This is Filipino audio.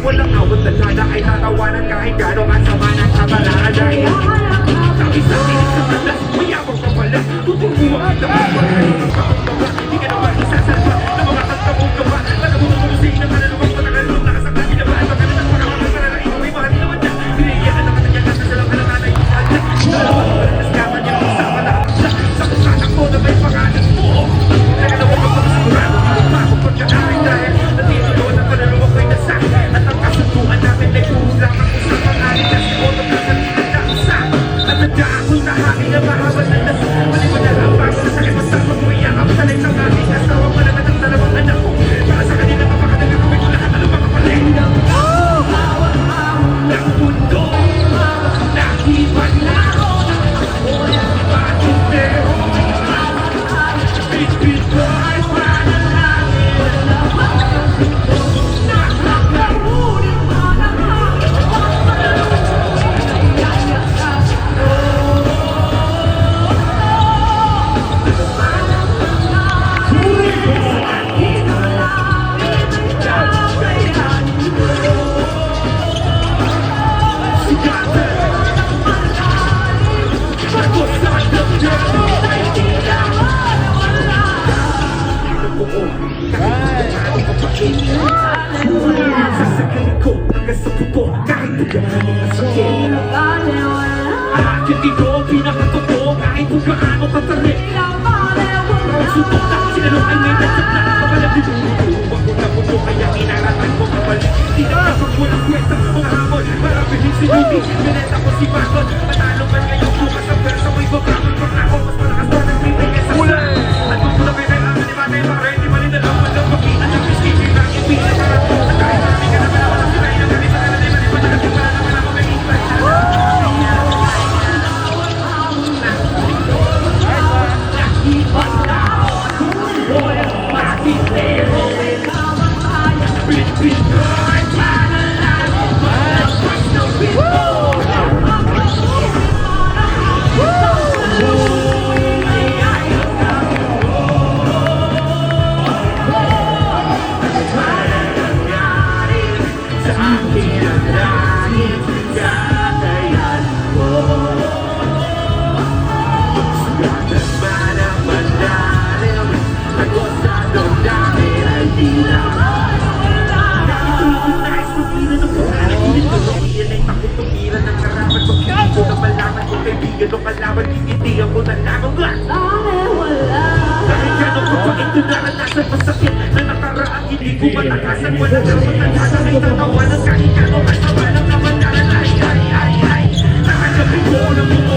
Walang awat na lada ay tatawanan kahit gano'ng ang sama ng kabalaran dahil sabi sa akin sa matas, mayabang ka pala tutubuan na magpapalala ng kakambaba di ka naman isasalba na mga kanta mong gawa para mo tumusin na mananumang panagalong nakasakta ginabahan baka na ng pangawalan para na ikaw ay mahal naman na pinayaan na kanyang kanta sa lang kalangan ay ipalas nas kaman niya ang sama na sa kusasak mo na may pangalan mo kaya naman magpapassigurado ako pagkakain dahil natito doon ang pananumang ko'y nasa at ang kasunduan namin ay puro lamang usapang alikas o nagkasalitan na isa at nagkaakong nahangin na mahaba na nas maliwan na lang bago na sakit masama mo iyakap sanay sa aking asawa malagat ang dalawang anak ko para sa kanila mapakadaga kami ko lahat ano mga kapalit ng mundo nakipan na patintero bitbit ko ay panalangin sasakali ko hanggang sa puto kahit gaano masakit akin ito pinakatotoo kahit kung gaano katarik suntok na sinanong ay may nasap na kapalag dinuruwag ko na puto kaya inaratan ko kapalik di na kapag walang kwesta mga hamon para piling si Ruby binenta ko si Bagon matalo man ngayon bukas ang versa ko'y babakot pang ako mas malakas pa ng bibigay sa sa at kung muna kailangan ni Matay Makaray di malin na lang walang makita ng piskin yung aking pinaka at kahit namin ka naman ako ng sinay na kami sa kanalay malipan na nagkipala naman ako kay Islay sa akin ang langit kakayan ko sugatan man ang malalim agos sa damdamin ay tila nakituloy nais pag-ira ng pangalan ulit ko iyan ay takot tumiran ng karapan pag hindi ko na malaman kung kaibigan o kalaban hindi ako nalaman dahil gano'n ko pa ito naranasan masakit na nakaraan hindi ko matakasan wala dapat nagkasa ay tatawanan kahit gano'n kasama ng kamanalan ay nakagabi ko na